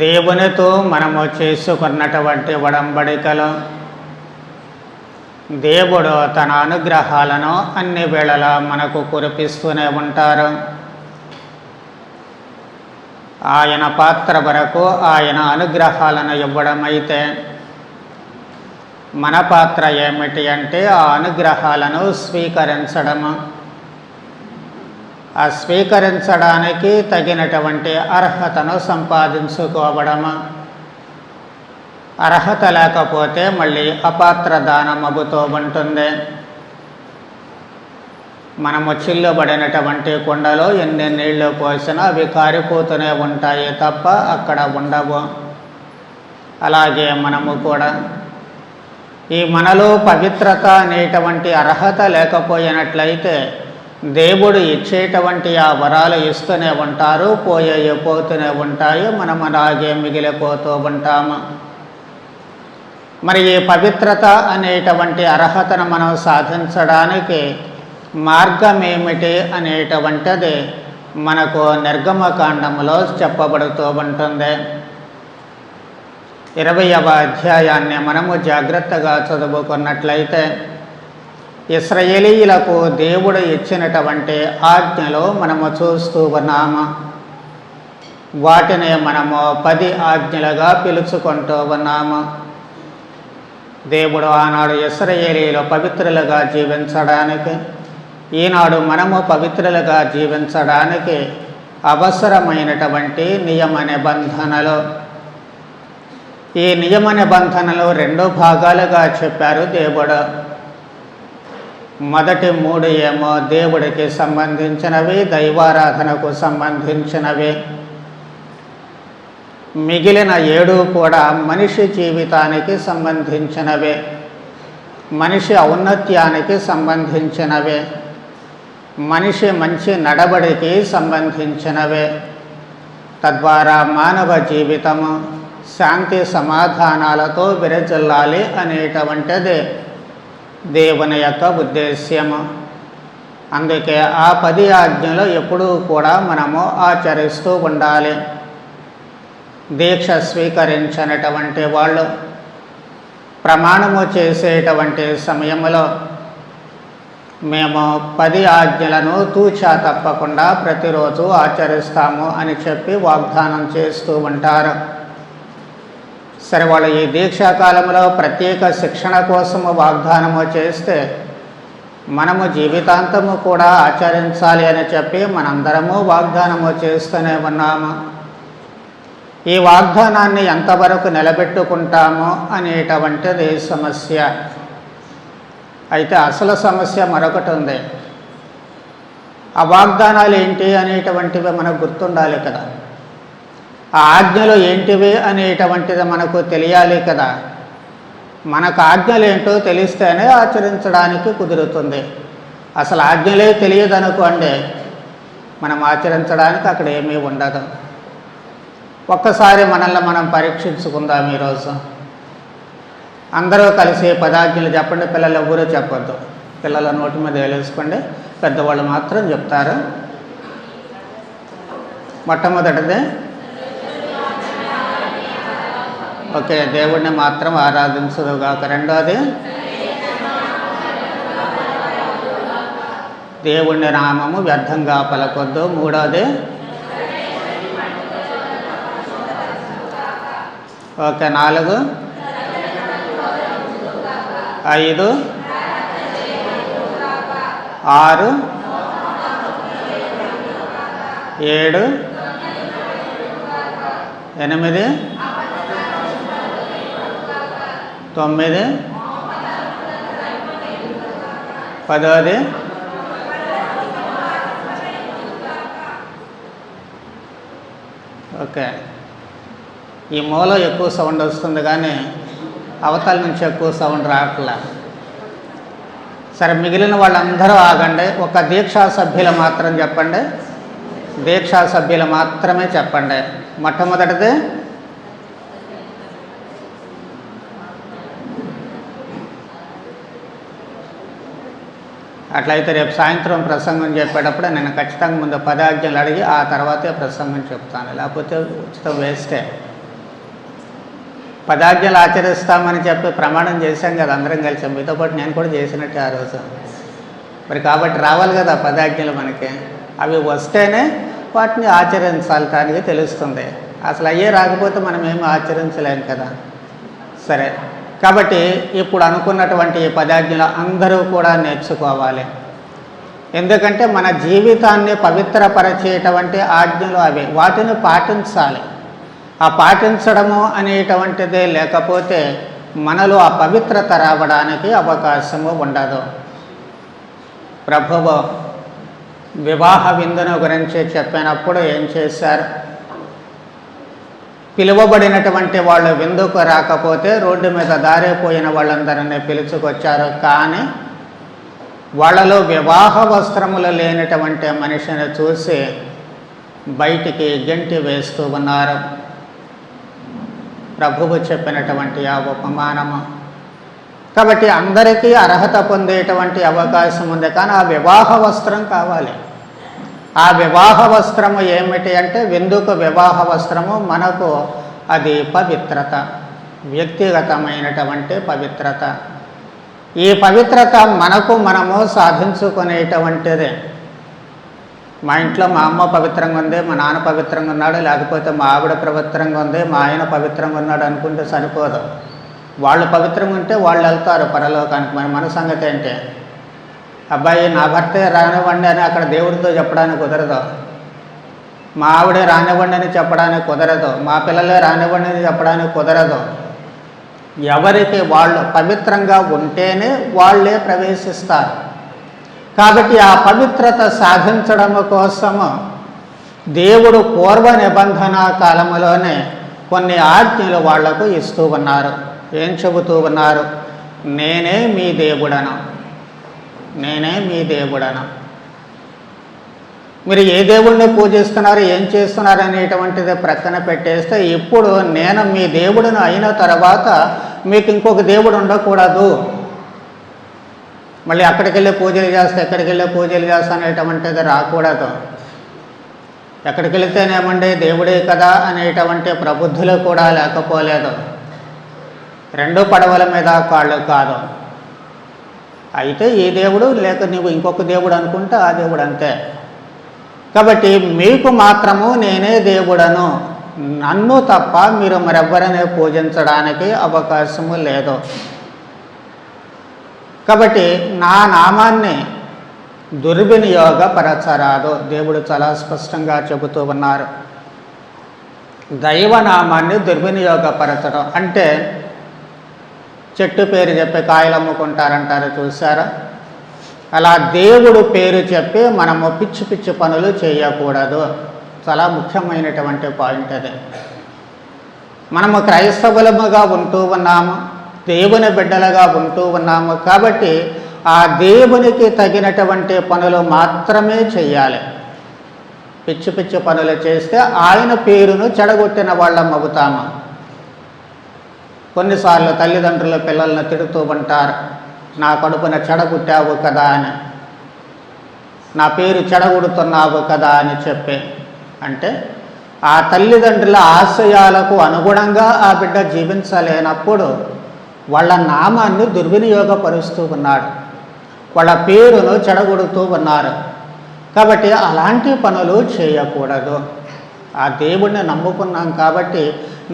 దేవునితో మనము చేసుకున్నటువంటి ఒడంబడికలో దేవుడు తన అనుగ్రహాలను అన్ని వేళలా మనకు కురిపిస్తూనే ఉంటారు. ఆయన పాత్ర వరకు ఆయన అనుగ్రహాలను ఇవ్వడమైతే మన పాత్ర ఏమిటి అంటే ఆ అనుగ్రహాలను స్వీకరించడము. ఆ స్వీకరించడానికి తగినటువంటి అర్హతను సంపాదించుకోవడము. అర్హత లేకపోతే మళ్ళీ అపాత్ర దానం అగుతూ ఉంటుంది. మనము చిల్లుబడినటువంటి కుండలో ఎన్ని నీళ్లు పోసినా అవి కారిపోతూనే ఉంటాయి తప్ప అక్కడ ఉండవు. అలాగే మనము కూడా ఈ మనలో పవిత్రత అనేటువంటి అర్హత లేకపోయినట్లయితే దేవుడు ఇచ్చేటువంటి ఆ వరాలు ఇస్తూనే ఉంటారు, పోతూనే ఉంటాయి, మనం అలాగే మిగిలిపోతూ ఉంటాము. మరి ఈ పవిత్రత అనేటువంటి అర్హతను మనం సాధించడానికి మార్గం ఏమిటి అనేటువంటిది మనకు నిర్గమకాండములో చెప్పబడుతూ ఉంటుంది. 20వ అధ్యాయాన్ని మనము జాగ్రత్తగా చదువుకున్నట్లయితే ఇశ్రాయేలీయులకు దేవుడు ఇచ్చినటువంటి ఆజ్ఞలు మనము చూస్తూ ఉన్నాము. వాటిని మనము 10 ఆజ్ఞలుగా పిలుచుకుంటూ ఉన్నాము. దేవుడు ఆనాడు ఇశ్రాయేలీయులు పవిత్రులుగా జీవించడానికి, ఈనాడు మనము పవిత్రులుగా జీవించడానికి అవసరమైనటువంటి నియమ నిబంధనలు. ఈ నియమ నిబంధనలు 2 భాగాలుగా చెప్పారు దేవుడు. మొదటి 3 ఏమో దేవుడికి సంబంధించినవి, దైవారాధనకు సంబంధించినవి. మిగిలిన 7 కూడా మనిషి జీవితానికి సంబంధించినవే, మనిషి ఔన్నత్యానికి సంబంధించినవే, మనిషి మంచి నడవడికి సంబంధించినవే. తద్వారా మానవ జీవితము శాంతి సమాధానాలతో విరజిల్లాలి అనేటువంటిది దేవుని యొక్క ఉద్దేశ్యము. అందుకే ఆ 10 ఆజ్ఞలు ఎప్పుడూ కూడా మనము ఆచరిస్తూ ఉండాలి. దీక్ష స్వీకరించినటువంటి వాళ్ళు ప్రమాణము చేసేటువంటి సమయంలో మేము 10 ఆజ్ఞలను తూచా తప్పకుండా ప్రతిరోజు ఆచరిస్తాము అని చెప్పి వాగ్దానం చేస్తూ ఉంటారు. సరే, వాళ్ళు ఈ దీక్షాకాలంలో ప్రత్యేక శిక్షణ కోసము వాగ్దానము చేస్తే మనము జీవితాంతము కూడా ఆచరించాలి అని చెప్పి మనందరము వాగ్దానము చేస్తూనే ఉన్నాము. ఈ వాగ్దానాన్ని ఎంతవరకు నిలబెట్టుకుంటామో అనేటువంటిది సమస్య. అయితే అసలు సమస్య మరొకటి ఉంది. ఆ వాగ్దానాలు ఏంటి అనేటువంటివి మనకు గుర్తుండాలి కదా. ఆ ఆజ్ఞలు ఏంటివి అనేటువంటిది మనకు తెలియాలి కదా. మనకు ఆజ్ఞలు ఏంటో తెలిస్తేనే ఆచరించడానికి కుదురుతుంది. అసలు ఆజ్ఞలే తెలియదనుకోండి, మనం ఆచరించడానికి అక్కడ ఏమీ ఉండదు. ఒక్కసారి మనల్ని మనం పరీక్షించుకుందాం. ఈరోజు అందరూ కలిసి 10 ఆజ్ఞలు చెప్పండి. పిల్లలు ఎవరూ చెప్పొద్దు. పిల్లల నోటి మీద వేలేసుకోండి, పెద్దవాళ్ళు మాత్రం చెప్తారు. మొట్టమొదటిది ఓకే, దేవుడిని మాత్రం ఆరాధించదుగాక. రెండోది దేవుని నామము వ్యర్థంగా పలకొద్దు. మూడోది ఓకే, 4, 5, 6, 7, 8, 9, 10. ఓకే, ఈ మూల ఎక్కువ సౌండ్ వస్తుంది కానీ అవతల నుంచి ఎక్కువ సౌండ్ రావట్లే. సరే, మిగిలిన వాళ్ళందరూ ఆగండి. ఒక దీక్షా సభ్యులు మాత్రం చెప్పండి. దీక్షా సభ్యులు మాత్రమే చెప్పండి. మొట్టమొదటిది అట్లయితే రేపు సాయంత్రం ప్రసంగం చెప్పేటప్పుడు నేను ఖచ్చితంగా ముందు 10 ఆజ్ఞలు అడిగి ఆ తర్వాతే ప్రసంగం చెప్తాను. లేకపోతే ఉచితం వేస్టే. పదాజ్ఞలు ఆచరిస్తామని చెప్పి ప్రమాణం చేశాం కదా అందరం కలిసి, మీతో పాటు నేను కూడా చేసినట్టే ఆ రోజు. మరి కాబట్టి రావాలి కదా పదాజ్ఞలు మనకి, అవి వస్తేనే వాటిని ఆచరించాలని తెలుస్తుంది. అసలు అయ్యే రాకపోతే మనం ఏమి ఆచరించలేం కదా. సరే, కాబట్టి ఇప్పుడు అనుకున్నటువంటి ఈ పదాజ్ఞలు అందరూ కూడా నేర్చుకోవాలి. ఎందుకంటే మన జీవితాన్ని పవిత్రపరిచేటువంటి ఆజ్ఞలు అవి, వాటిని పాటించాలి. ఆ పాటించడము అనేటువంటిదే లేకపోతే మనలో ఆ పవిత్రత రావడానికి అవకాశము ఉండదు. ప్రభువు వివాహ విందును గురించి చెప్పినప్పుడు ఏం చేశారు? పిలువబడినటువంటి వాళ్ళు విందుకు రాకపోతే రోడ్డు మీద దారిపోయిన వాళ్ళందరినీ పిలుచుకొచ్చారు. కానీ వాళ్ళలో వివాహ వస్త్రములు లేనటువంటి మనిషిని చూసి బయటికి గెంటి వేస్తూ ఉన్నారు. ప్రభువు చెప్పినటువంటి ఆ ఉపమానము. కాబట్టి అందరికీ అర్హత పొందేటువంటి అవకాశం ఉంది, కానీ ఆ వివాహ వస్త్రం కావాలి. ఆ వివాహ వస్త్రము ఏమిటి అంటే విందుకు వివాహ వస్త్రము మనకు అది పవిత్రత, వ్యక్తిగతమైనటువంటి పవిత్రత. ఈ పవిత్రత మనకు మనము సాధించుకునేటువంటిదే. మా ఇంట్లో మా అమ్మ పవిత్రంగా ఉంది, మా నాన్న పవిత్రంగా ఉన్నాడు, లేకపోతే మా ఆవిడ పవిత్రంగా ఉంది, మా ఆయన పవిత్రంగా ఉన్నాడు అనుకుంటే సరిపోదు. వాళ్ళు పవిత్రంగా ఉంటే వాళ్ళు వెళ్తారు పరలోకానికి. మరి మన సంగతి ఏంటి? అబ్బాయి నా భర్తే రానివ్వండి అని అక్కడ దేవుడితో చెప్పడానికి కుదరదు, మా ఆవిడే రానివ్వండి అని చెప్పడానికి కుదరదు, మా పిల్లలే రానివ్వండి అని చెప్పడానికి కుదరదు. ఎవరికి వాళ్ళు పవిత్రంగా ఉంటేనే వాళ్ళే ప్రవేశిస్తారు. కాబట్టి ఆ పవిత్రత సాధించడం కోసము దేవుడు పూర్వ నిబంధన కాలంలోనే కొన్ని ఆజ్ఞలు వాళ్లకు ఇస్తూ ఉన్నారు. ఏం చెబుతూ ఉన్నారు? నేనే మీ దేవుడను, నేనే మీ దేవుడను. మీరు ఏ దేవుడిని పూజిస్తున్నారు, ఏం చేస్తున్నారు అనేటువంటిది ప్రక్కన పెట్టేస్తే, ఇప్పుడు నేను మీ దేవుడిని అయిన తర్వాత మీకు ఇంకొక దేవుడు ఉండకూడదు. మళ్ళీ అక్కడికి వెళ్ళి పూజలు చేస్తే ఎక్కడికి వెళ్ళి పూజలు చేస్తా అనేటువంటిది రాకూడదు. ఎక్కడికి వెళితేనేమండి దేవుడే కదా అనేటువంటి ప్రబుద్ధులు కూడా లేకపోలేదు. రెండు పడవల మీద కాళ్ళు కాదు. అయితే ఈ దేవుడు లేక నువ్వు ఇంకొక దేవుడు అనుకుంటే ఆ దేవుడు అంతే. కాబట్టి మీకు మాత్రము నేనే దేవుడను, నన్ను తప్ప మీరు మరెవ్వరిని పూజించడానికి అవకాశము లేదు. కాబట్టి నా నామాన్ని దుర్వినియోగపరచరాదు. దేవుడు చాలా స్పష్టంగా చెబుతూ ఉన్నారు. దైవనామాన్ని దుర్వినియోగపరచడం అంటే చెట్టు పేరు చెప్పి కాయలు అమ్ముకుంటారంటారు చూసారా? అలా దేవుడు పేరు చెప్పి మనము పిచ్చి పిచ్చి పనులు చేయకూడదు. చాలా ముఖ్యమైనటువంటి పాయింట్ అది. మనము క్రైస్తవులముగా ఉంటూ ఉన్నాము, దేవుని బిడ్డలుగా ఉంటూ ఉన్నాము. కాబట్టి ఆ దేవునికి తగినటువంటి పనులు మాత్రమే చెయ్యాలి. పిచ్చి పిచ్చి పనులు చేస్తే ఆయన పేరును చెడగొట్టిన వాళ్ళం అవుతాము. కొన్నిసార్లు తల్లిదండ్రుల పిల్లల్ని తిడుతూ ఉంటారు, నా కడుపున చెడగొట్టావు కదా అని, నా పేరు చెడగొడుతున్నావు కదా అని చెప్పి. అంటే ఆ తల్లిదండ్రుల ఆశయాలకు అనుగుణంగా ఆ బిడ్డ జీవించలేనప్పుడు వాళ్ళ నామాన్ని దుర్వినియోగపరుస్తూ ఉన్నాడు, వాళ్ళ పేరును చెడగొడుతూ ఉన్నారు. కాబట్టి అలాంటి పనులు చేయకూడదు. ఆ దేవుడిని నమ్ముకున్నాం కాబట్టి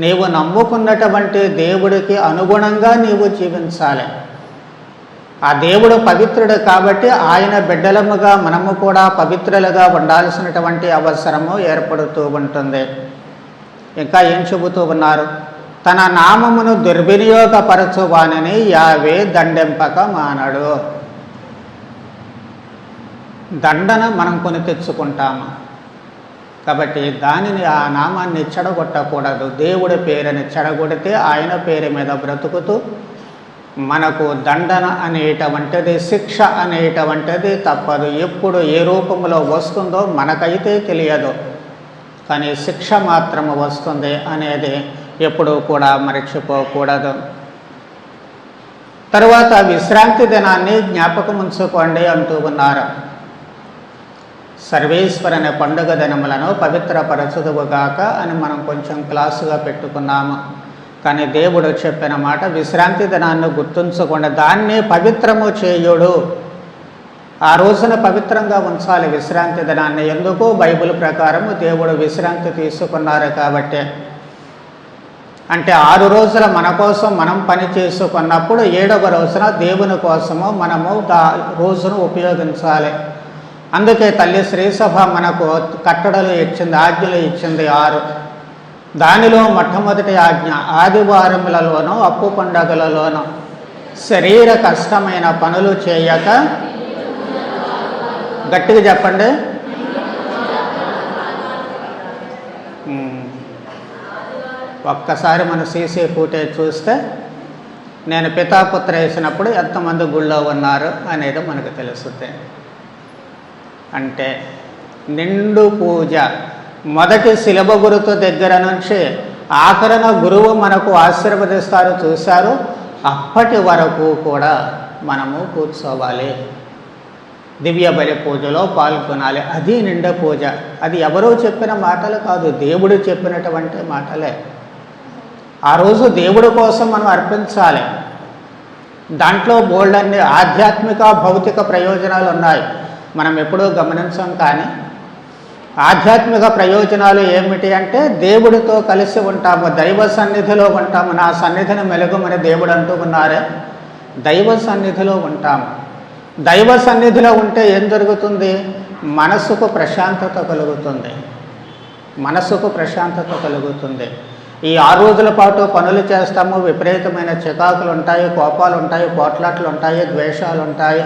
నీవు నమ్ముకున్నటువంటి దేవుడికి అనుగుణంగా నీవు జీవించాలి. ఆ దేవుడు పవిత్రుడు కాబట్టి ఆయన బిడ్డలముగా మనము కూడా పవిత్రులుగా ఉండాల్సినటువంటి అవసరము ఏర్పడుతూ ఉంటుంది. ఇంకా ఏం చెబుతూ ఉన్నారు? తన నామమును దుర్వినియోగపరచువానిని యావే దండెంపక మానడు. దండన మనం కొని తెచ్చుకుంటాము కాబట్టి దానిని ఆ నామాన్ని చెడగొట్టకూడదు. దేవుడి పేరుని చెడగొడితే ఆయన పేరు మీద బ్రతుకుతూ మనకు దండన అనేటువంటిది, శిక్ష అనేటువంటిది తప్పదు. ఎప్పుడు ఏ రూపంలో వస్తుందో మనకైతే తెలియదు, కానీ శిక్ష మాత్రము వస్తుంది అనేది ఎప్పుడూ కూడా మర్చిపోకూడదు. తరువాత విశ్రాంతి దినాన్ని జ్ఞాపకం ఉంచుకోండి అంటూ ఉన్నారు. సర్వేశ్వరుని పండుగ దినములను పవిత్రపరచుదువుగాక అని మనం కొంచెం క్లాసుగా పెట్టుకున్నాము. కానీ దేవుడు చెప్పిన మాట విశ్రాంతి దినాన్ని గుర్తుంచకుండా దాన్ని పవిత్రము చేయుడు. ఆ రోజున పవిత్రంగా ఉంచాలి విశ్రాంతి దినాన్ని. ఎందుకు? బైబిల్ ప్రకారము దేవుడు విశ్రాంతి తీసుకున్నారు కాబట్టి. అంటే 6 రోజుల మన కోసం మనం పని చేసుకున్నప్పుడు 7వ రోజున దేవుని కోసము మనము రోజును ఉపయోగించాలి. అందుకే తల్లి శ్రీసభ మనకు కట్టడలు ఇచ్చింది, ఆజ్ఞలు ఇచ్చింది 6. దానిలో మొట్టమొదటి ఆజ్ఞ ఆదివారములలోనూ అప్పు పండగలలోనూ శరీర కష్టమైన పనులు చేయక, గట్టిగా చెప్పండి, ఒక్కసారి మన సీసీ ఫుటేజ్ చూస్తే నేను పితాపుత్ర వేసినప్పుడు ఎంతమంది గుళ్ళో ఉన్నారు అనేది మనకు తెలుస్తుంది. అంటే నిండు పూజ, మొదటి శిలబ గురుతు దగ్గర నుంచి ఆఖరణ గురువు మనకు ఆశీర్వదిస్తారు చూశారు, అప్పటి వరకు కూడా మనము కూర్చోవాలి, దివ్య బలి పూజలో పాల్గొనాలి. అది నిండ పూజ. అది ఎవరో చెప్పిన మాటలు కాదు, దేవుడు చెప్పినటువంటి మాటలే. ఆ రోజు దేవుడి కోసం మనం అర్పించాలి. దాంట్లో బోల్డన్ని ఆధ్యాత్మిక భౌతిక ప్రయోజనాలు ఉన్నాయి, మనం ఎప్పుడూ గమనించాం. కానీ ఆధ్యాత్మిక ప్రయోజనాలు ఏమిటి అంటే దేవుడితో కలిసి ఉంటాము, దైవ సన్నిధిలో ఉంటాము. నా సన్నిధిని మెలుగుమని దేవుడు అంటూ ఉన్నారే, దైవ సన్నిధిలో ఉంటాము. దైవ సన్నిధిలో ఉంటే ఏం జరుగుతుంది? మనసుకు ప్రశాంతత కలుగుతుంది, మనసుకు ప్రశాంతత కలుగుతుంది. ఈ 6 రోజుల పాటు పనులు చేస్తాము, విపరీతమైన చికాకులు ఉంటాయి, కోపాలు ఉంటాయి, పోట్లాట్లు ఉంటాయి, ద్వేషాలు ఉంటాయి,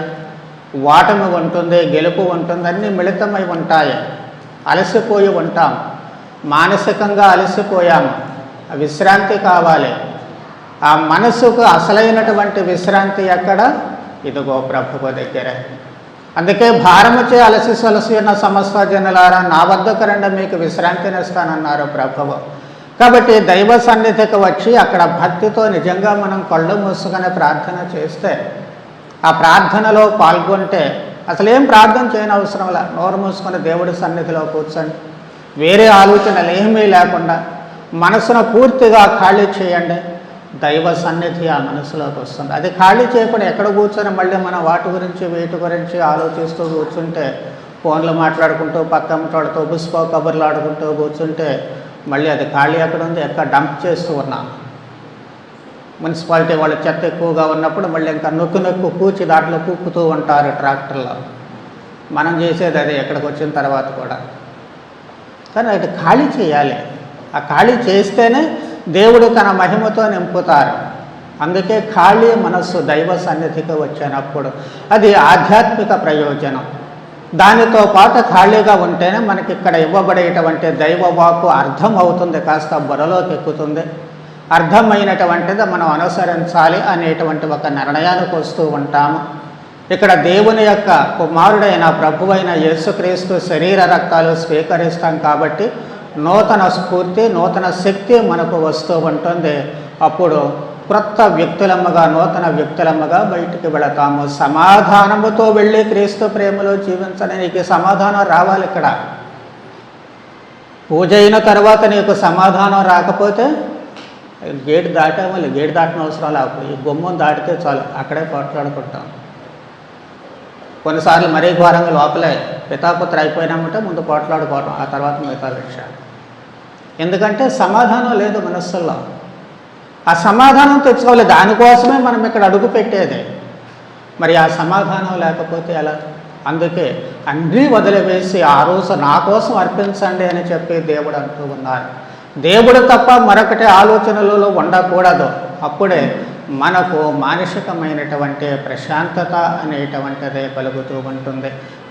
వాటమి ఉంటుంది, గెలుపు ఉంటుంది, అన్నీ మిళితమై ఉంటాయి. అలసిపోయి ఉంటాం, మానసికంగా అలసిపోయాము, విశ్రాంతి కావాలి. ఆ మనసుకు అసలైనటువంటి విశ్రాంతి ఎక్కడ? ఇదిగో ప్రభువు దగ్గర. అందుకే భారముచే అలసి సొలసి ఉన్న సమస్త జనులారా నా వద్దకు రండి, మీకు విశ్రాంతినిస్తానన్నారు ప్రభువు. కాబట్టి దైవ సన్నిధికి వచ్చి అక్కడ భక్తితో నిజంగా మనం కళ్ళు మూసుకొని ప్రార్థన చేస్తే, ఆ ప్రార్థనలో పాల్గొంటే అసలేం ప్రార్థన చేయని అవసరంలా, నోరు మూసుకొని దేవుడి సన్నిధిలో కూర్చొని వేరే ఆలోచనలు ఏమీ లేకుండా మనసును పూర్తిగా ఖాళీ చేయండి. దైవ సన్నిధి ఆ మనసులోకి వస్తుంది. అది ఖాళీ చేయకుండా ఎక్కడ కూర్చొని మళ్ళీ మనం వాటి గురించి వీటి గురించి ఆలోచిస్తూ కూర్చుంటే, ఫోన్లు మాట్లాడుకుంటూ పక్కమ్మటోళ్ళతో బుస్కో కబుర్లు ఆడుకుంటూ కూర్చుంటే మళ్ళీ అది ఖాళీ ఎక్కడ ఉంది, ఎక్కడ డంప్ చేస్తూ ఉన్నాం. మున్సిపాలిటీ వాళ్ళు చెత్త ఎక్కువగా ఉన్నప్పుడు మళ్ళీ ఇంకా నొక్కు కూర్చి దాంట్లో కూకుతూ ఉంటారు ట్రాక్టర్లో. మనం చేసేది అదే ఎక్కడికి వచ్చిన తర్వాత కూడా. కానీ అది ఖాళీ చేయాలి. ఆ ఖాళీ చేస్తేనే దేవుడు తన మహిమతో నింపుతారు. అందుకే ఖాళీ మనస్సు దైవ సన్నిధికి వచ్చినప్పుడు అది ఆధ్యాత్మిక ప్రయోజనం. దానితో పాటు ఖాళీగా ఉంటేనే మనకి ఇక్కడ ఇవ్వబడేటువంటి దైవ వాక్కు అర్థం అవుతుంది, కాస్త బుర్రలోకి ఎక్కుతుంది. అర్థమైనటువంటిది మనం అనుసరించాలి అనేటువంటి ఒక నిర్ణయానికి వస్తూ ఉంటాము. ఇక్కడ దేవుని యొక్క కుమారుడైన ప్రభువైన యేసుక్రీస్తు శరీర రక్తాలు స్వీకరిస్తాం కాబట్టి నూతన స్ఫూర్తి, నూతన శక్తి మనకు వస్తూ ఉంటుంది. అప్పుడు క్రొత్త వ్యక్తులమ్మగా, నూతన వ్యక్తులమ్మగా బయటికి వెళతాము. సమాధానముతో వెళ్ళి క్రీస్తు ప్రేమలో జీవించడానికి సమాధానం రావాలి. ఇక్కడ పూజ అయిన తర్వాత నీకు సమాధానం రాకపోతే గేట్ దాటామో, గేట్ దాటిన అవసరం లేకపోతే ఈ గుమ్మం దాటితే చాలు, అక్కడే పోట్లాడుకుంటాం. కొన్నిసార్లు మరీ ఘోరంగా లోపలే పితాపుత్ర అయిపోయినామంటే ముందు పోట్లాడుకోవడం, ఆ తర్వాత మిగతా విషయాలు. ఎందుకంటే సమాధానం లేదు మనస్సుల్లో. ఆ సమాధానం తెచ్చుకోవాలి, దానికోసమే మనం ఇక్కడ అడుగు పెట్టేది. మరి ఆ సమాధానం లేకపోతే ఎలా? అందుకే అన్నీ వదిలివేసి ఆ రోజు నా కోసం అర్పించండి అని చెప్పి దేవుడు అంటూ ఉన్నారు. దేవుడు తప్ప మరొకటి ఆలోచనలలో ఉండకూడదు. అప్పుడే మనకు మానసికమైనటువంటి ప్రశాంతత అనేటువంటిదే కలుగుతూ ఉంటుంది.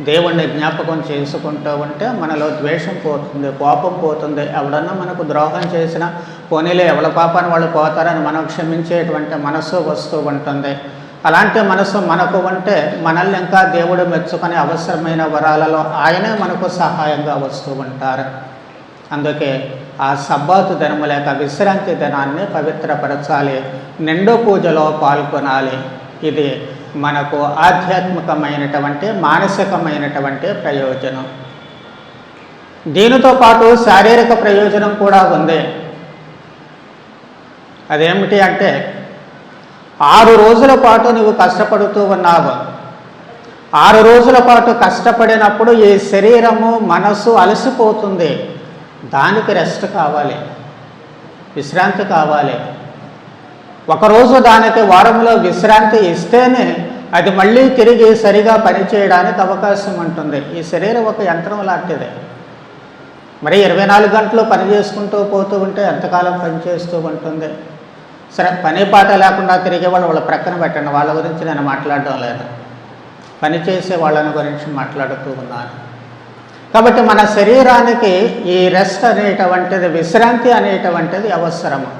దేవుణ్ణి జ్ఞాపకం చేసుకుంటూ ఉంటే మనలో ద్వేషం పోతుంది, కోపం పోతుంది. ఎవడన్నా మనకు ద్రోహం చేసినా పోనీలే, ఎవరి పాపాన్ని వాళ్ళు పోతారని మనం క్షమించేటువంటి మనస్సు వస్తూ ఉంటుంది. అలాంటి మనసు మనకు ఉంటే మనల్ని ఇంకా దేవుడు మెచ్చుకొని అవసరమైన వరాలలో ఆయనే మనకు సహాయంగా వస్తూ ఉంటారు. అందుకే ఆ సబ్బాతు దినము లేక విశ్రాంతి దినాన్ని పవిత్రపరచాలి, నిండు పూజలో పాల్గొనాలి. ఇది మనకు ఆధ్యాత్మికమైనటువంటి మానసికమైనటువంటి ప్రయోజనం. దీనితో పాటు శారీరక ప్రయోజనం కూడా ఉంది. అదేమిటి అంటే 6 రోజుల పాటు నువ్వు కష్టపడుతూ ఉన్నావు. 6 రోజుల పాటు కష్టపడినప్పుడు ఈ శరీరము మనసు అలసిపోతుంది. దానికి రెస్ట్ కావాలి, విశ్రాంతి కావాలి. ఒకరోజు దానికి వారంలో విశ్రాంతి ఇస్తేనే అది మళ్ళీ తిరిగి సరిగా పనిచేయడానికి అవకాశం ఉంటుంది. ఈ శరీరం ఒక యంత్రం లాంటిదే. మరి 24 గంటలు పని చేసుకుంటూ పోతూ ఉంటే ఎంతకాలం పనిచేస్తూ ఉంటుంది? సరే, పని పాట లేకుండా తిరిగే వాళ్ళ ప్రక్కన పెట్టండి, వాళ్ళ గురించి నేను మాట్లాడడం లేదు. పనిచేసే వాళ్ళని గురించి మాట్లాడుతూ ఉన్నాను. కాబట్టి మన శరీరానికి ఈ రెస్ట్ అనేటువంటిది, విశ్రాంతి అనేటువంటిది అవసరము.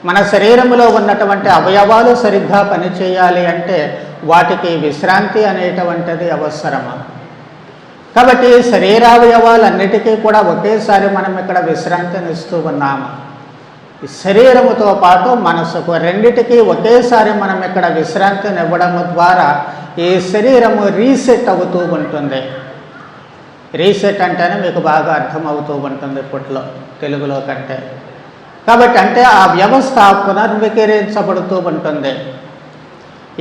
మన శరీరంలో ఉన్నటువంటి అవయవాలు సరిగ్గా పనిచేయాలి అంటే వాటికి విశ్రాంతి అనేటువంటిది అవసరము. కాబట్టి శరీరావయవాలన్నిటికీ కూడా ఒకేసారి మనం ఇక్కడ విశ్రాంతిని ఇస్తూ ఉన్నాము. శరీరముతో పాటు మనసుకు రెండిటికీ ఒకేసారి మనం ఇక్కడ విశ్రాంతిని ఇవ్వడము ద్వారా ఈ శరీరము రీసెట్ అవుతూ ఉంటుంది. రీసెట్ అంటేనే మీకు బాగా అర్థమవుతూ ఉంటుంది ఇప్పట్లో తెలుగులో కంటే. కాబట్టి అంటే ఆ వ్యవస్థ పునర్వికరించబడుతూ ఉంటుంది.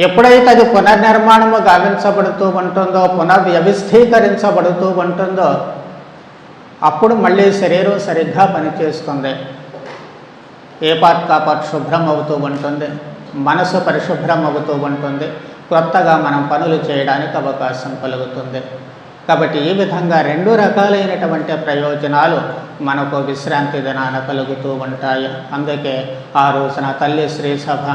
ఎప్పుడైతే అది పునర్నిర్మాణము గావించబడుతూ ఉంటుందో, పునర్వ్యవస్థీకరించబడుతూ ఉంటుందో, అప్పుడు మళ్ళీ శరీరం సరిగ్గా పనిచేస్తుంది. ఏ పార్ట్ కా పార్ట్ శుభ్రం అవుతూ ఉంటుంది, మనసు పరిశుభ్రం అవుతూ ఉంటుంది, కొత్తగా మనం పనులు చేయడానికి అవకాశం కలుగుతుంది. కాబట్టి ఈ విధంగా 2 రకాలైనటువంటి ప్రయోజనాలు మనకు విశ్రాంతి దినాన కలుగుతూ ఉంటాయి. అందుకే ఆ రోజున తల్లి శ్రీ సభ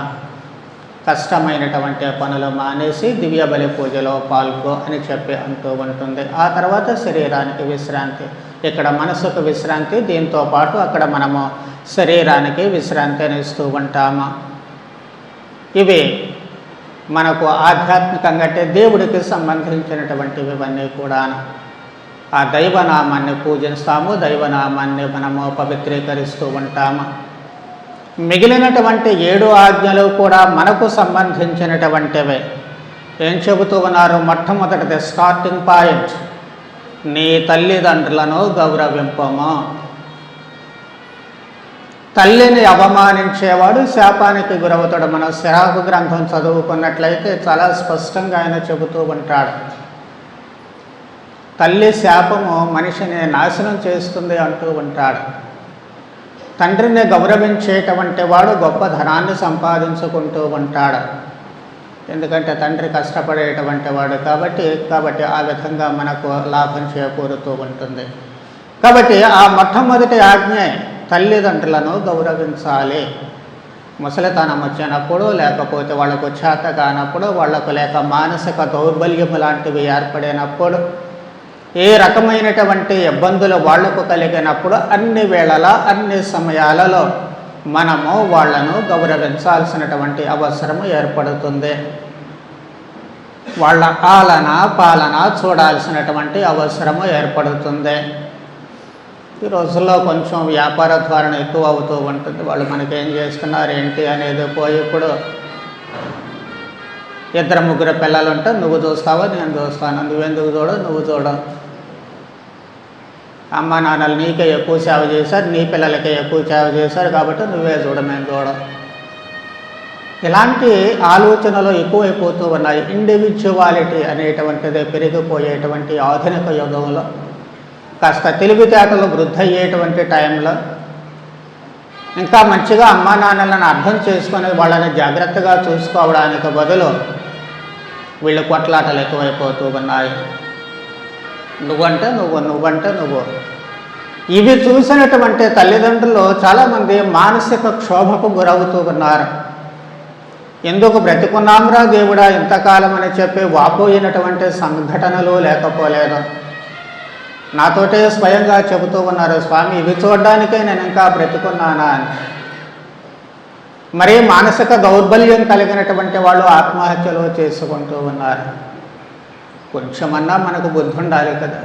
కష్టమైనటువంటి పనులు మానేసి దివ్య బలి పూజలో పాల్గో అని చెప్పి అంటూ ఉంటుంది. ఆ తర్వాత శరీరానికి విశ్రాంతి, ఇక్కడ మనసుకు విశ్రాంతి, దీంతో పాటు అక్కడ మనము శరీరానికి విశ్రాంతిని ఇస్తూ ఉంటాము. ఇవి మనకు ఆధ్యాత్మికంగా అంటే దేవుడికి సంబంధించినటువంటివి ఇవన్నీ కూడా. ఆ దైవనామాన్ని పూజిస్తాము, దైవనామాన్ని మనము పవిత్రీకరిస్తూ ఉంటాము. మిగిలినటువంటి 7 ఆజ్ఞలు కూడా మనకు సంబంధించినటువంటివే. ఏం చెబుతూ ఉన్నారు? మొట్టమొదటిది స్టార్టింగ్ పాయింట్, నీ తల్లిదండ్రులను గౌరవింపము. తల్లిని అవమానించేవాడు శాపానికి గురవుతాడు. మనం సిరాకు గ్రంథం చదువుకున్నట్లయితే చాలా స్పష్టంగా ఆయన చెబుతూ ఉంటాడు. తల్లి శాపము మనిషిని నాశనం చేస్తుంది అంటూ ఉంటాడు. తండ్రిని గౌరవించేటువంటి వాడు గొప్ప ధనాన్ని సంపాదించుకుంటూ ఉంటాడు. ఎందుకంటే తండ్రి కష్టపడేటువంటి వాడు కాబట్టి ఆ విధంగా మనకు లాభం చేకూరుతూ ఉంటుంది. కాబట్టి ఆ మొట్టమొదటి ఆజ్ఞే తల్లిదండ్రులను గౌరవించాలి. ముసలితనం వచ్చినప్పుడు, లేకపోతే వాళ్ళకు చేత కానప్పుడు, వాళ్లకు లేక మానసిక దౌర్బల్యము లాంటివి ఏర్పడినప్పుడు, ఏ రకమైనటువంటి ఇబ్బందులు వాళ్లకు కలిగినప్పుడు అన్ని వేళలా అన్ని సమయాలలో మనము వాళ్లను గౌరవించాల్సినటువంటి అవసరము ఏర్పడుతుంది. వాళ్ళ ఆలన పాలన చూడాల్సినటువంటి అవసరము ఏర్పడుతుంది. ఈ రోజుల్లో కొంచెం వ్యాపార ధోరణి ఎక్కువ అవుతూ ఉంటుంది. వాళ్ళు మనకేం చేస్తున్నారు ఏంటి అనేది పోయి ఇప్పుడు 2-3 పిల్లలు ఉంటే నువ్వు చూస్తావా నేను చూస్తాను, నువ్వెందుకు చూడవు, నువ్వు చూడవు, అమ్మ నాన్నలు నీకే ఎక్కువ సేవ చేశారు, నీ పిల్లలకే ఎక్కువ సేవ చేశారు కాబట్టి నువ్వే చూడ, మేము చూడం. ఇలాంటి ఆలోచనలు ఎక్కువైపోతూ ఉన్నాయి. ఇండివిజువాలిటీ అనేటువంటిది పెరిగిపోయేటువంటి ఆధునిక యుగంలో, కాస్త తెలివితేటలు వృద్ధి అయ్యేటువంటి టైంలో ఇంకా మంచిగా అమ్మా నాన్నలను అర్థం చేసుకొని వాళ్ళని జాగ్రత్తగా చూసుకోవడానికి బదులు వీళ్ళు కొట్లాటలు ఎక్కువైపోతూ ఉన్నాయి. నువ్వంటే నువ్వు, నువ్వంటే నువ్వు. ఇవి చూసినటువంటి తల్లిదండ్రులు చాలామంది మానసిక క్షోభకు గురవుతూ ఉన్నారు. ఎందుకు బ్రతికున్నాంరా దేవుడా ఇంతకాలం అని చెప్పి వాపోయినటువంటి సంఘటనలు లేకపోలేదు. నాతోటే స్వయంగా చెబుతూ ఉన్నారు, స్వామి ఇవి చూడడానికే నేను ఇంకా బ్రతికున్నానా అని. మరీ మానసిక దౌర్బల్యం కలిగినటువంటి వాళ్ళు ఆత్మహత్యలు చేసుకుంటూ ఉన్నారు. కొంచెమన్నా మనకు బుద్ధి ఉండాలి కదా.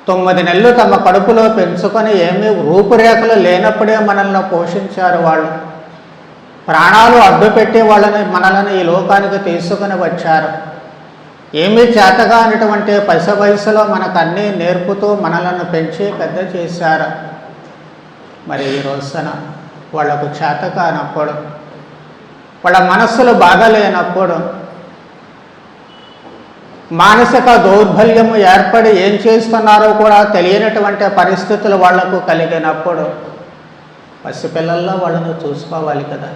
9 నెలలు తమ కడుపులో పెంచుకొని ఏమీ రూపురేఖలు లేనప్పుడే మనల్ని పోషించారు వాళ్ళు. ప్రాణాలు అడ్డుపెట్టి మనల్ని ఈ లోకానికి తీసుకుని వచ్చారు. ఏమీ చేతగా అనేటువంటి పసి వయసులో మనకు అన్నీ నేర్పుతూ మనలను పెంచి పెద్ద చేశారు. మరి ఈ రోజున వాళ్లకు చేత కానప్పుడు, వాళ్ళ మనస్సులు బాగలేనప్పుడు, మానసిక దౌర్బల్యము ఏర్పడి ఏం చేస్తున్నారో కూడా తెలియనటువంటి పరిస్థితులు వాళ్లకు కలిగినప్పుడు పసిపిల్లల్లో వాళ్ళను చూసుకోవాలి కదా.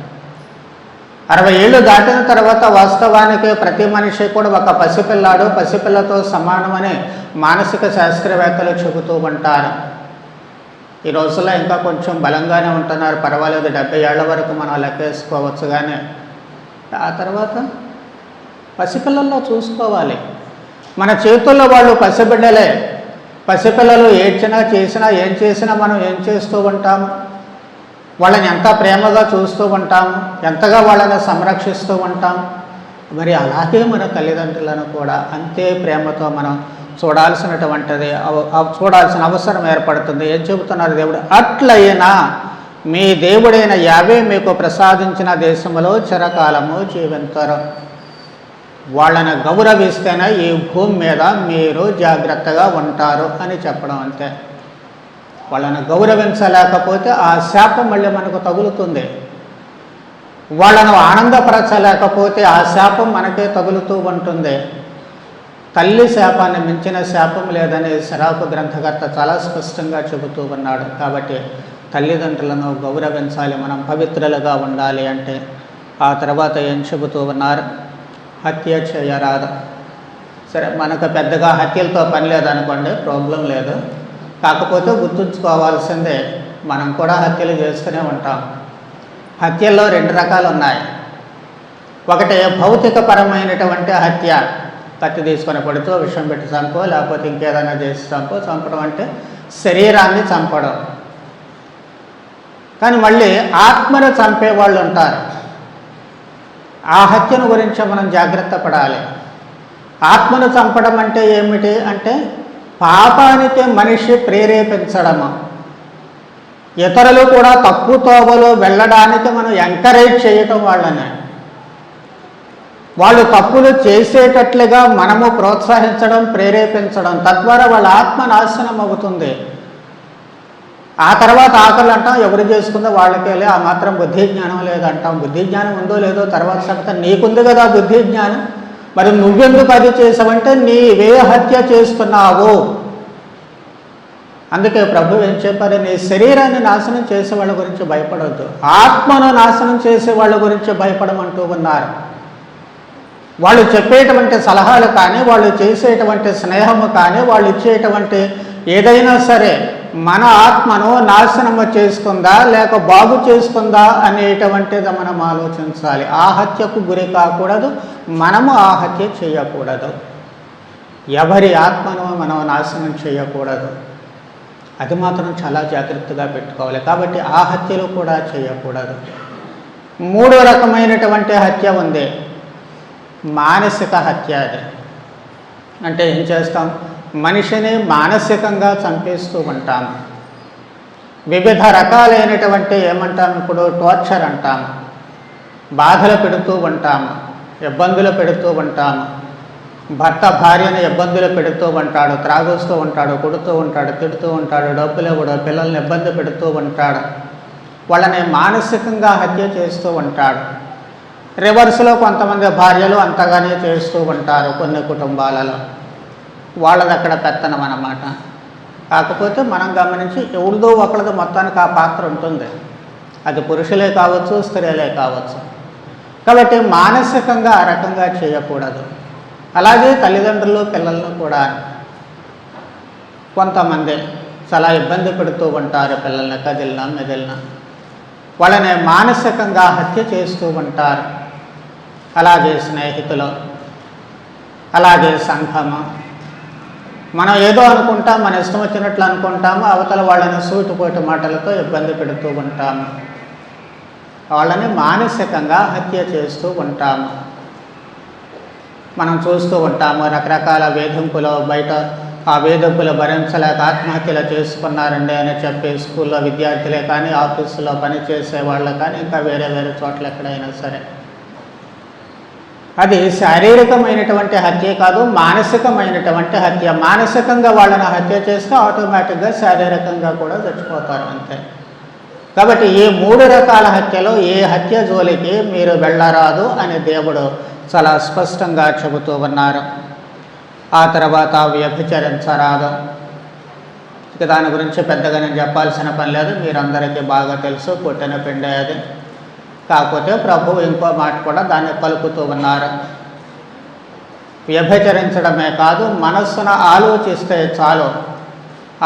60 ఏళ్ళు దాటిన తర్వాత వాస్తవానికి ప్రతి మనిషి కూడా ఒక పసిపిల్లాడు, పసిపిల్లతో సమానమని మానసిక శాస్త్రవేత్తలు చెబుతూ ఉంటారు. ఈ రోజుల్లో ఇంకా కొంచెం బలంగానే ఉంటున్నారు, పర్వాలేదు, 70 ఏళ్ల వరకు మనం లెక్కేసుకోవచ్చు. కానీ ఆ తర్వాత పసిపిల్లల్లో చూసుకోవాలి. మన చేతుల్లో వాళ్ళు పసిబిడ్డలే. పసిపిల్లలు ఏడ్చినా చేసినా ఏం చేసినా మనం ఏం చేస్తూ ఉంటాము, వాళ్ళని ఎంత ప్రేమగా చూస్తూ ఉంటాము, ఎంతగా వాళ్ళని సంరక్షిస్తూ ఉంటాం. మరి అలాగే మన తల్లిదండ్రులను కూడా అంతే ప్రేమతో మనం చూడాల్సిన అవసరం ఏర్పడుతుంది. ఏం చెబుతున్నారు దేవుడు? అట్లయినా మీ దేవుడైన యావే మీకు ప్రసాదించిన దేశంలో చిరకాలము జీవించరు. వాళ్ళని గౌరవిస్తేనే ఈ భూమి మీద మీరు జాగ్రత్తగా ఉంటారు అని చెప్పడం అంతే. వాళ్ళని గౌరవించలేకపోతే ఆ శాపం మళ్ళీ మనకు తగులుతుంది. వాళ్ళను ఆనందపరచలేకపోతే ఆ శాపం మనకే తగులుతూ ఉంటుంది. తల్లి శాపాన్ని మించిన శాపం లేదని శరాపు గ్రంథకర్త చాలా స్పష్టంగా చెబుతూ ఉన్నాడు. కాబట్టి తల్లిదండ్రులను గౌరవించాలి, మనం పవిత్రులుగా ఉండాలి అంటే. ఆ తర్వాత ఏం చెబుతూ ఉన్నారు? హత్య చేయరాదు. సరే, మనకు పెద్దగా హత్యలతో పని లేదనుకోండి, ప్రాబ్లం లేదు. కాకపోతే గుర్తుంచుకోవాల్సిందే, మనం కూడా హత్యలు చేస్తూనే ఉంటాం. హత్యల్లో 2 రకాలు ఉన్నాయి. ఒకటి భౌతికపరమైనటువంటి హత్య, కత్తి తీసుకొని కొడుతూ విషం పెట్టి చంపో, లేకపోతే ఇంకేదైనా చేసి చంపడం అంటే శరీరాన్ని చంపడం. కానీ మళ్ళీ ఆత్మను చంపేవాళ్ళు ఉంటారు. ఆ హత్యను గురించి మనం జాగ్రత్త పడాలి. ఆత్మను చంపడం అంటే ఏమిటి అంటే పాపానికి మనిషి ప్రేరేపించడము, ఇతరులు కూడా తప్పు తోవలో వెళ్ళడానికి మనం ఎంకరేజ్ చేయటం, వాళ్ళు తప్పులు చేసేటట్లుగా మనము ప్రోత్సహించడం, ప్రేరేపించడం, తద్వారా వాళ్ళ ఆత్మ నాశనం అవుతుంది. ఆ తర్వాత ఆకలి అంటాం, ఎవరు చేసుకుందో వాళ్ళకే, ఆ మాత్రం బుద్ధి జ్ఞానం లేదంటాం. బుద్ధి జ్ఞానం ఉందో లేదో తర్వాత సంగతి, నీకుంది కదా బుద్ధి జ్ఞానం, మరి నువ్వెందుకు అది చేసావంటే నీవే హత్య చేస్తున్నావు. అందుకే ప్రభు ఏం చెప్పారు? నీ శరీరాన్ని నాశనం చేసే వాళ్ళ గురించి భయపడవద్దు, ఆత్మను నాశనం చేసే వాళ్ళ గురించి భయపడమంటూ ఉన్నారు. వాళ్ళు చెప్పేటువంటి సలహాలు కానీ, వాళ్ళు చేసేటువంటి స్నేహము కానీ, వాళ్ళు ఇచ్చేటువంటి ఏదైనా సరే మన ఆత్మను నాశనము చేస్తుందా లేక బాగు చేస్తుందా అనేటువంటిది మనం ఆలోచించాలి. ఆ హత్యకు గురి కాకూడదు, మనము ఆ హత్య చేయకూడదు. ఎవరి ఆత్మను మనం నాశనం చేయకూడదు. అది మాత్రం చాలా జాగ్రత్తగా పెట్టుకోవాలి. కాబట్టి ఆ హత్యలు కూడా చేయకూడదు. 3వ రకమైనటువంటి హత్య ఉంది, మానసిక హత్య. అది అంటే ఏం చేస్తాం? మనిషిని మానసికంగా చంపేస్తూ ఉంటాము. వివిధ రకాలైనటువంటి ఏమంటాము ఇప్పుడు, టార్చర్ అంటాము. బాధలు పెడుతూ ఉంటాము, ఇబ్బందులు పెడుతూ ఉంటాము. భర్త భార్యను ఇబ్బందులు పెడుతూ ఉంటాడు, త్రాగుస్తూ ఉంటాడు, కొడుతూ ఉంటాడు, తిడుతూ ఉంటాడు, డబ్బులు ఇవ్వడు, పిల్లల్ని ఇబ్బంది పెడుతూ ఉంటాడు, వాళ్ళని మానసికంగా హత్య చేస్తూ ఉంటాడు. రివర్స్లో కొంతమంది భార్యలు అంతగానే చేస్తూ ఉంటారు కొన్ని కుటుంబాలలో. వాళ్ళది అక్కడ పెత్తనం అన్నమాట. కాకపోతే మనం గమనించి ఎవరిదో ఒకరిదో మొత్తానికి ఆ పాత్ర ఉంటుంది. అది పురుషులే కావచ్చు, స్త్రీలే కావచ్చు. కాబట్టి మానసికంగా ఆ రకంగా చేయకూడదు. అలాగే తల్లిదండ్రులు పిల్లలను కూడా కొంతమంది చాలా ఇబ్బంది పెడుతూ ఉంటారు. పిల్లల్ని కదిలినా మెదిలినా వాళ్ళని మానసికంగా హత్య చేస్తూ ఉంటారు. అలాగే స్నేహితులు, అలాగే సంఘము. మనం ఏదో అనుకుంటాం, మన ఇష్టం వచ్చినట్లు అనుకుంటాము, అవతల వాళ్ళని సూటిపోటు మాటలతో ఇబ్బంది పెడుతూ ఉంటాము, వాళ్ళని మానసికంగా హత్య చేస్తూ ఉంటాము. మనం చూస్తూ ఉంటాము రకరకాల వేధింపులు, బయట ఆ వేధింపులు భరించలేక ఆత్మహత్యలు చేసుకున్నారండి అని చెప్పి స్కూల్లో విద్యార్థులే కానీ, ఆఫీసులో పనిచేసే వాళ్ళు కానీ, ఇంకా వేరే వేరే చోట్ల ఎక్కడైనా సరే. అది శారీరకమైనటువంటి హత్య కాదు, మానసికమైనటువంటి హత్య. మానసికంగా వాళ్ళని హత్య చేస్తే ఆటోమేటిక్గా శారీరకంగా కూడా చచ్చిపోతారు అంతే. కాబట్టి ఈ 3 రకాల హత్యలో ఏ హత్య జోలికి మీరు వెళ్ళరాదు అని దేవుడు చాలా స్పష్టంగా చెబుతూ ఉన్నారు. ఆ తర్వాత వ్యభిచరించరాదు. ఇక దాని గురించి పెద్దగా నేను చెప్పాల్సిన పని లేదు, మీరందరికీ బాగా తెలుసు, పుట్టిన పిండే అది. కాకపోతే ప్రభువు ఇంకో మాట కూడా దాన్ని పలుకుతూ ఉన్నారు. వ్యభిచరించడమే కాదు, మనస్సును ఆలోచిస్తే చాలు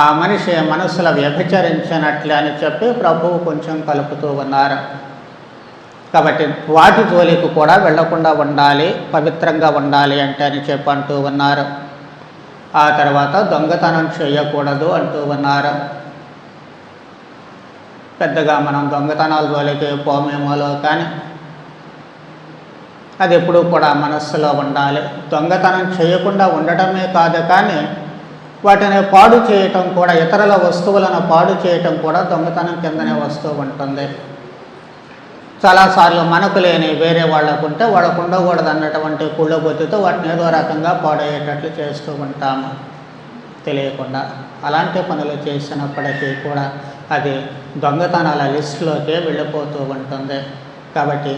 ఆ మనిషి మనస్సులో వ్యభిచరించినట్లే అని చెప్పి ప్రభువు కొంచెం కలుపుతూ ఉన్నారు. కాబట్టి వాటి జోలికి కూడా వెళ్లకుండా ఉండాలి, పవిత్రంగా ఉండాలి అంటే అని చెప్పి అంటూ ఉన్నారు. ఆ తర్వాత దొంగతనం చేయకూడదు అంటూ ఉన్నారు. పెద్దగా మనం దొంగతనాల జోలికి పోమేమోలో కానీ అది ఎప్పుడూ కూడా మనస్సులో ఉండాలి. దొంగతనం చేయకుండా ఉండటమే కాదు, కానీ వాటిని పాడు చేయటం కూడా, ఇతరుల వస్తువులను పాడు చేయటం కూడా దొంగతనం కిందనే వస్తూ ఉంటుంది. చాలాసార్లు మనకు లేని వేరే వాళ్ళకు ఉంటే వాళ్ళకు ఉండకూడదు అన్నటువంటి కుళ్ళబొత్తితో వాటిని ఏదో రకంగా పాడయ్యేటట్లు చేస్తూ ఉంటాము తెలియకుండా. అలాంటి పనులు చేసినప్పటికీ కూడా అది దొంగతనాల లిస్టులోకే వెళ్ళిపోతూ ఉంటుంది. కాబట్టి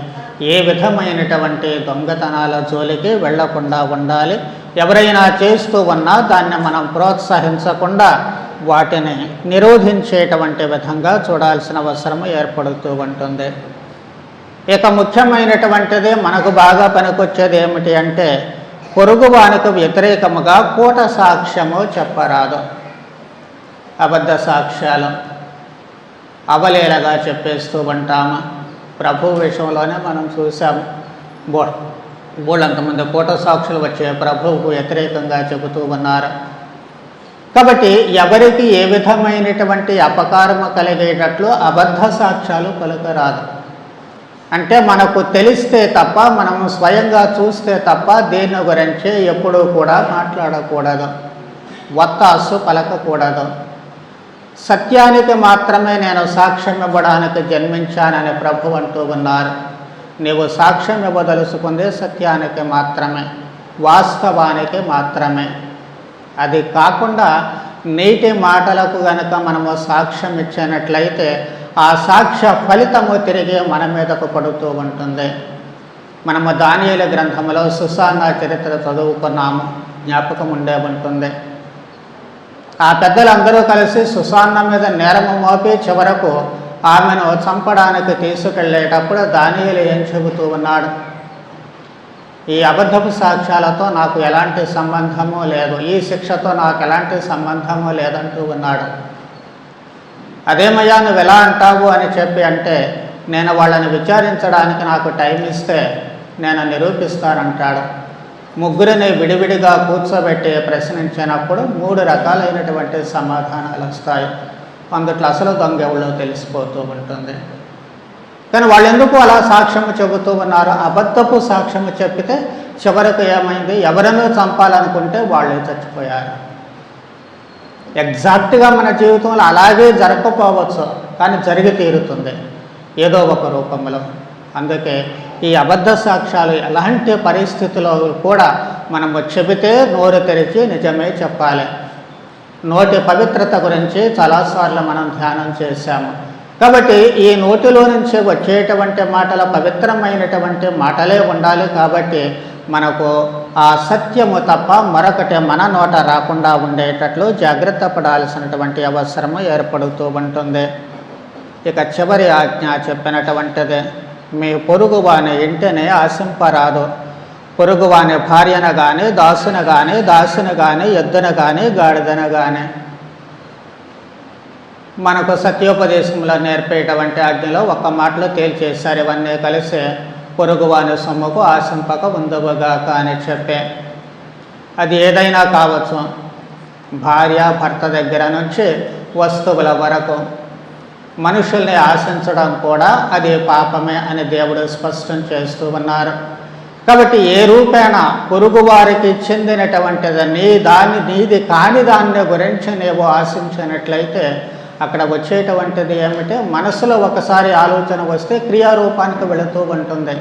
ఏ విధమైనటువంటి దొంగతనాల జోలికి వెళ్లకుండా ఉండాలి. ఎవరైనా చేస్తూ ఉన్నా దాన్ని మనం ప్రోత్సహించకుండా వాటిని నిరోధించేటువంటి విధంగా చూడాల్సిన అవసరం ఏర్పడుతూ ఉంటుంది. ఇక ముఖ్యమైనటువంటిది మనకు బాగా పనికొచ్చేది ఏమిటి అంటే, పొరుగువానికి వ్యతిరేకముగా కూట సాక్ష్యము చెప్పరాదు. అబద్ధ సాక్ష్యాలు అవలేలగా చెప్పేస్తూ ఉంటాము. ప్రభు విషయంలోనే మనం చూసాము, బోళ్ళంతమంది కూట సాక్షులు వచ్చే ప్రభువుకు వ్యతిరేకంగా చెబుతూ ఉన్నారు. కాబట్టి ఎవరికి ఏ విధమైనటువంటి అపకారము కలిగేటట్లు అబద్ధ సాక్ష్యాలు పలుకరాదు. అంటే మనకు తెలిస్తే తప్ప, మనము స్వయంగా చూస్తే తప్ప దేని గురించి ఎప్పుడూ కూడా మాట్లాడకూడదు, వత్తాసు పలకకూడదు. సత్యానికి మాత్రమే నేను సాక్ష్యం ఇవ్వడానికి జన్మించానని ప్రభు అంటూ ఉన్నారు. నీవు సాక్ష్యం ఇవ్వదలుచుకుంది సత్యానికి మాత్రమే, వాస్తవానికి మాత్రమే. అది కాకుండా నీటి మాటలకు గనక మనము సాక్ష్యం ఇచ్చినట్లయితే ఆ సాక్ష్య ఫలితము తిరిగి మన మీదకు పడుతూ ఉంటుంది. మనము దానియేలు గ్రంథంలో సుసాన్నా చరిత్ర చదువుకున్నాము, జ్ఞాపకం ఉండే ఉంటుంది. ఆ పెద్దలందరూ కలిసి సుసాన్న మీద నేరము మోపి చివరకు ఆమెను చంపడానికి తీసుకెళ్ళేటప్పుడు దానియేలు ఏం చెబుతూ ఉన్నాడు? ఈ అబద్ధపు సాక్ష్యాలతో నాకు ఎలాంటి సంబంధము లేదు, ఈ శిక్షతో నాకు ఎలాంటి సంబంధము లేదంటూ ఉన్నాడు. అదేమయ్యా నువ్వు ఎలా అంటావు అని చెప్పి అంటే, నేను వాళ్ళని విచారించడానికి నాకు టైం ఇస్తే నేను నిరూపిస్తానంటాడు. ముగ్గురిని విడివిడిగా కూర్చోబెట్టి ప్రశ్నించినప్పుడు 3 రకాలైనటువంటి సమాధానాలు వస్తాయి. అందుట్లో అసలు దొంగ ఎవరో తెలిసిపోతూ ఉంటుంది. కానీ వాళ్ళు ఎందుకు అలా సాక్ష్యము చెబుతూ ఉన్నారు? అబద్ధపు సాక్ష్యము చెప్పితే చివరికి ఏమైంది? ఎవరినో చంపాలనుకుంటే వాళ్ళే చచ్చిపోయారు. ఎగ్జాక్ట్గా మన జీవితంలో అలాగే జరగకపోవచ్చు, కానీ జరిగి తీరుతుంది ఏదో ఒక రూపంలో. అందుకే ఈ అబద్ధ సాక్ష్యాలు ఎలాంటి పరిస్థితుల్లో కూడా మనము చెబితే నోరు తెరిచి నిజమే చెప్పాలి. నోటి పవిత్రత గురించి చాలాసార్లు మనం ధ్యానం చేశాము. కాబట్టి ఈ నోటిలో నుంచి వచ్చేటువంటి మాటల పవిత్రమైనటువంటి మాటలే ఉండాలి. కాబట్టి మనకు ఆ సత్యము తప్ప మరొకటి మన నోట రాకుండా ఉండేటట్లు జాగ్రత్త పడాల్సినటువంటి అవసరము ఏర్పడుతూ ఉంటుంది. ఇక చివరి ఆజ్ఞ చెప్పినటువంటిది, మీ పొరుగువాని ఇంటిని ఆశింపరాదు. పొరుగువాని భార్యను కానీ, దాసును కానీ, దాసుని కానీ, ఎద్దును కానీ, గాడిదను కానీ. మనకు సత్యోపదేశంలో నేర్పేటువంటి ఆజ్ఞలో ఒక్క మాటలో తేల్చేశారు ఇవన్నీ కలిసి. పొరుగువాని సొమ్ముకు ఆశింపక ఉందవుగాక అని చెప్పే. అది ఏదైనా కావచ్చు, భార్య భర్త దగ్గర నుంచి వస్తువుల వరకు. మనుషుల్ని ఆశించడం కూడా అది పాపమే అని దేవుడు స్పష్టం చేస్తూ ఉన్నారు. కాబట్టి ఏ రూపేణ పొరుగువారికి చెందినటువంటిది నీది కాని దాన్ని గురించి నీవు ఆశించినట్లయితే అక్కడ వచ్చేటువంటిది ఏమిటి? మనసులో ఒకసారి ఆలోచన వస్తే క్రియారూపానికి వెళుతూ ఉంటుంది.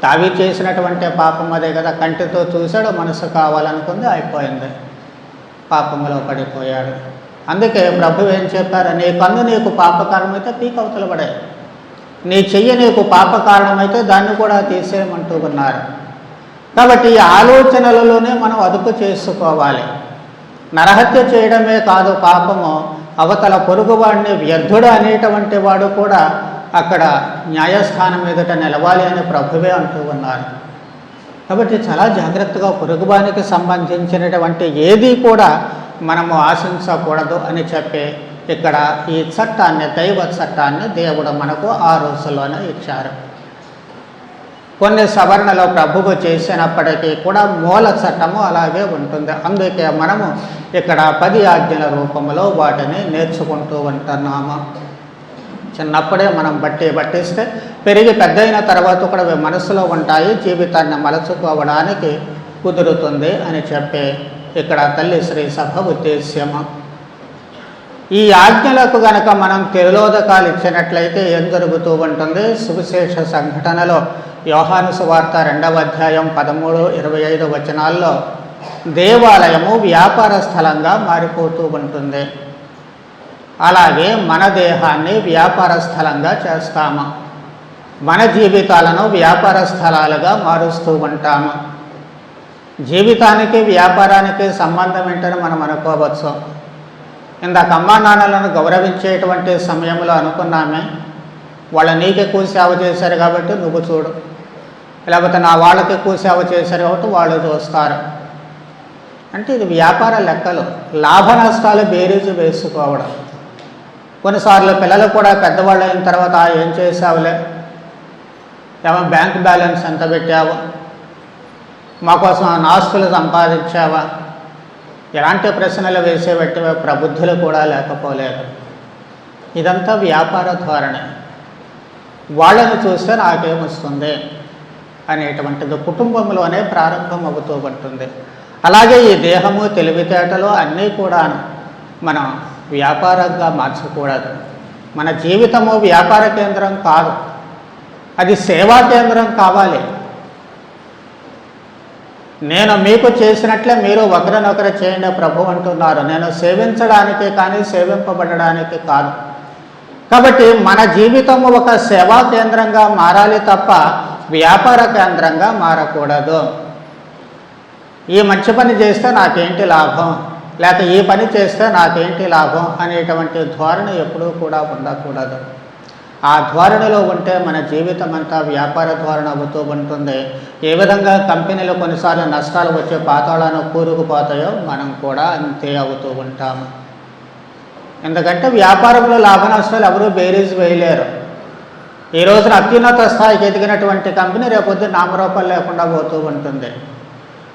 తావి చేసినటువంటి పాపం అదే కదా. కంటితో చూశాడు, మనసు కావాలనుకుంది, అయిపోయింది, పాపంలో పడిపోయాడు. అందుకే ప్రభు ఏం చెప్పారు, నీ కన్ను నీకు పాపకారణమైతే పీక అవతల పడే, నీ చెయ్యి నీకు పాపకారణమైతే దాన్ని కూడా తీసేయమంటూ ఉన్నారు. కాబట్టి ఈ ఆలోచనలలోనే మనం అదుపు చేసుకోవాలి. నరహత్య చేయడమే కాదు పాపము, అవతల పొరుగువాడిని వ్యర్థుడు అనేటువంటి వాడు కూడా అక్కడ న్యాయస్థానం ఎదుట నిలవాలి అని ప్రభువే అంటూ ఉన్నారు. కాబట్టి చాలా జాగ్రత్తగా పొరుగువానికి సంబంధించినటువంటి ఏది కూడా మనము ఆశించకూడదు అని చెప్పి ఇక్కడ ఈ చట్టాన్ని, దైవ చట్టాన్ని దేవుడు మనకు ఆ రోజుల్లోనే ఇచ్చారు. కొన్ని సవరణలో ప్రభువు చేసినప్పటికీ కూడా మూల చట్టము అలాగే ఉంటుంది. అందుకే మనము ఇక్కడ 10 ఆజ్ఞల రూపంలో వాటిని నేర్చుకుంటూ ఉంటున్నాము. చిన్నప్పుడే మనం పట్టిస్తే పెరిగి పెద్దయిన తర్వాత కూడా మనసులో ఉంటాయి, జీవితాన్ని మలుచుకోవడానికి కుదురుతుంది అని చెప్పి ఇక్కడ తల్లి శ్రీ సభ ఉద్దేశ్యము. ఈ ఆజ్ఞలకు గనక మనం తిరోధకాలు ఇచ్చినట్లయితే ఏం జరుగుతూ ఉంటుంది? సువిశేష సంఘటనలో యోహాను సువార్త 2వ అధ్యాయం 13-25 వచనాల్లో దేవాలయము వ్యాపార స్థలంగా మారిపోతూ ఉంటుంది. అలాగే మన దేహాన్ని వ్యాపార స్థలంగా చేస్తాము, మన జీవితాలను వ్యాపార స్థలాలుగా మారుస్తూ ఉంటాము. జీవితానికి వ్యాపారానికి సంబంధం ఏంటని మనం అనుకోవచ్చు. ఇందాక అమ్మా నాన్నలను గౌరవించేటువంటి సమయంలో అనుకున్నామే, వాళ్ళు నీకు ఎక్కువ సేవ చేశారు కాబట్టి నువ్వు చూడు, లేకపోతే నా వాళ్ళకి ఎక్కువ సేవ చేశారు కాబట్టి వాళ్ళు చూస్తారు. అంటే ఇది వ్యాపార లెక్కలు, లాభ నష్టాలు బేరీజు వేసుకోవడం. కొన్నిసార్లు పిల్లలు కూడా పెద్దవాళ్ళు అయిన తర్వాత ఏం చేసావులే, ఏమో బ్యాంక్ బ్యాలెన్స్ ఎంత పెట్టావు, మా కోసం ఆస్తులు సంపాదించావా, ఎలాంటి ప్రశ్నలు వేసేబట్టి ప్రబుద్ధులు కూడా లేకపోలేదు. ఇదంతా వ్యాపార ధోరణి. వాళ్ళని చూస్తే నాకేమొస్తుంది అనేటువంటిది కుటుంబంలోనే ప్రారంభం అవుతూ ఉంటుంది. అలాగే ఈ దేహము, తెలివితేటలు అన్నీ కూడా మనం వ్యాపారంగా మార్చకూడదు. మన జీవితము వ్యాపార కేంద్రం కాదు, అది సేవా కేంద్రం కావాలి. నేను మీకు చేసినట్లే మీరు ఒకరినొకరు చేయండి ప్రభు అంటున్నారు. నేను సేవించడానికి కానీ సేవింపబడడానికి కాదు. కాబట్టి మన జీవితము ఒక సేవా కేంద్రంగా మారాలి తప్ప వ్యాపార కేంద్రంగా మారకూడదు. ఈ మంచి పని చేస్తే నాకేంటి లాభం, లేక ఈ పని చేస్తే నాకేంటి లాభం అనేటువంటి ధోరణి ఎప్పుడూ కూడా ఉండకూడదు. ఆ ధోరణిలో ఉంటే మన జీవితం అంతా వ్యాపార ధోరణి అవుతూ ఉంటుంది. ఏ విధంగా కంపెనీలు కొన్నిసార్లు నష్టాలు వచ్చే పాతాళాన్ని కూరుకుపోతాయో మనం కూడా అంతే అవుతూ ఉంటాము. ఎందుకంటే వ్యాపారంలో లాభ నష్టాలు ఎవరూ బేరీజ్ వేయలేరు. ఈ రోజున అత్యున్నత స్థాయికి ఎదిగినటువంటి కంపెనీ రేపొద్దు నామరూపాలు లేకుండా పోతూ ఉంటుంది.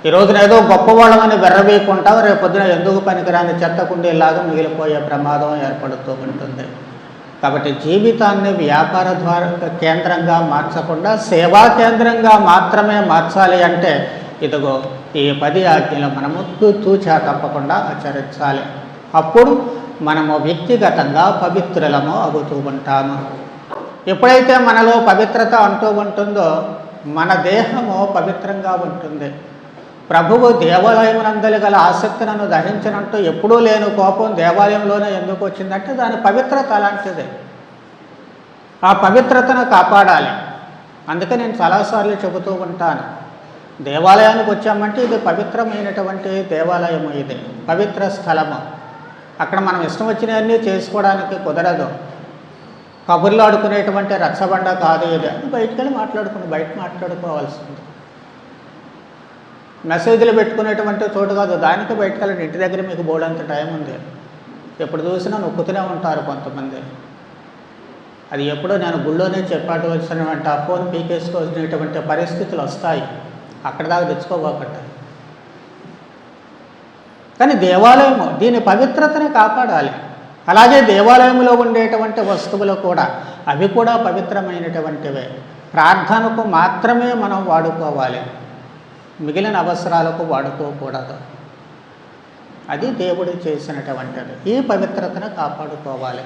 ఈ రోజున ఏదో గొప్పవాళ్ళమని వెర్రవేయకుంటాం, రేపొద్దున ఎందుకు పనికిరాని చెత్త కుండీలాగా మిగిలిపోయే ప్రమాదం ఏర్పడుతూ ఉంటుంది. కాబట్టి జీవితాన్ని వ్యాపార కేంద్రంగా మార్చకుండా సేవా కేంద్రంగా మాత్రమే మార్చాలి. అంటే ఇదిగో ఈ 10 ఆజ్ఞలు మనము తూచా తప్పకుండా ఆచరించాలి. అప్పుడు మనము వ్యక్తిగతంగా పవిత్రులము అవుతూ ఉంటాము. ఎప్పుడైతే మనలో పవిత్రత అంటూ ఉంటుందో మన దేహము పవిత్రంగా ఉంటుంది. ప్రభువు దేవాలయమునందలి గల ఆసక్తి నన్ను దహించినట్టు ఎప్పుడూ లేని కోపం దేవాలయంలోనే ఎందుకు వచ్చిందంటే దాని పవిత్రత అలాంటిది. ఆ పవిత్రతను కాపాడాలి. అందుకే నేను చాలాసార్లు చెబుతూ ఉంటాను, దేవాలయానికి వచ్చామంటే ఇది పవిత్రమైనటువంటి దేవాలయము, ఇది పవిత్ర స్థలము. అక్కడ మనం ఇష్టం వచ్చినవన్నీ చేసుకోవడానికి కుదరదు. కబుర్లు ఆడుకునేటువంటి రచ్చబండ కాదు ఇది. అది బయట మాట్లాడుకోవాల్సింది. మెసేజ్లు పెట్టుకునేటువంటి చోటు కాదు, దానికి బయటకు వెళ్ళండి. ఇంటి దగ్గర మీకు బోర్డంత టైం ఉంది, ఎప్పుడు చూసినా నొక్కుతూనే ఉంటారు కొంతమంది. అది ఎప్పుడో నేను గుళ్ళోనే చెప్పాటు వచ్చినటువంటి ఆ ఫోన్ పీకేసుకోవాల్సినటువంటి పరిస్థితులు వస్తాయి. అక్కడ దాకా తెచ్చుకోబోకండి. కానీ దేవాలయము దీని పవిత్రతని కాపాడాలి. అలాగే దేవాలయంలో ఉండేటువంటి వస్తువులు కూడా అవి కూడా పవిత్రమైనటువంటివే. ప్రార్థనకు మాత్రమే మనం వాడుకోవాలి, మిగిలిన అవసరాలకు వాడుకోకూడదు. అది దేవుడు చేసినటువంటిది. ఈ పవిత్రతను కాపాడుకోవాలి.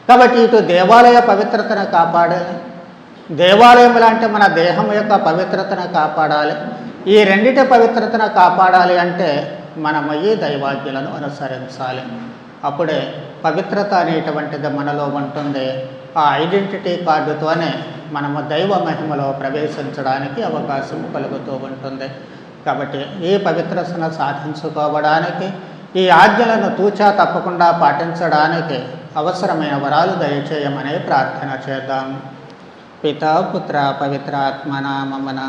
కాబట్టి ఇటు దేవాలయ పవిత్రతను కాపాడాలి, దేవాలయం లాంటి మన దేహం యొక్క పవిత్రతను కాపాడాలి. ఈ రెండిటి పవిత్రతను కాపాడాలి అంటే మనము ఈ దైవాజ్ఞలను అనుసరించాలి. అప్పుడే పవిత్రత అనేటువంటిది మనలో ఉంటుంది. ఆ ఐడెంటిటీ కార్డుతోనే మనము దైవ మహిమలో ప్రవేశించడానికి అవకాశం కలుగుతూ ఉంటుంది. కాబట్టి ఈ పవిత్రతను సాధించుకోవడానికి, ఈ ఆజ్ఞలను తూచా తప్పకుండా పాటించడానికి అవసరమైన వరాలు దయచేయమని ప్రార్థన చేద్దాం. పితా పుత్ర పవిత్ర ఆత్మ నామమున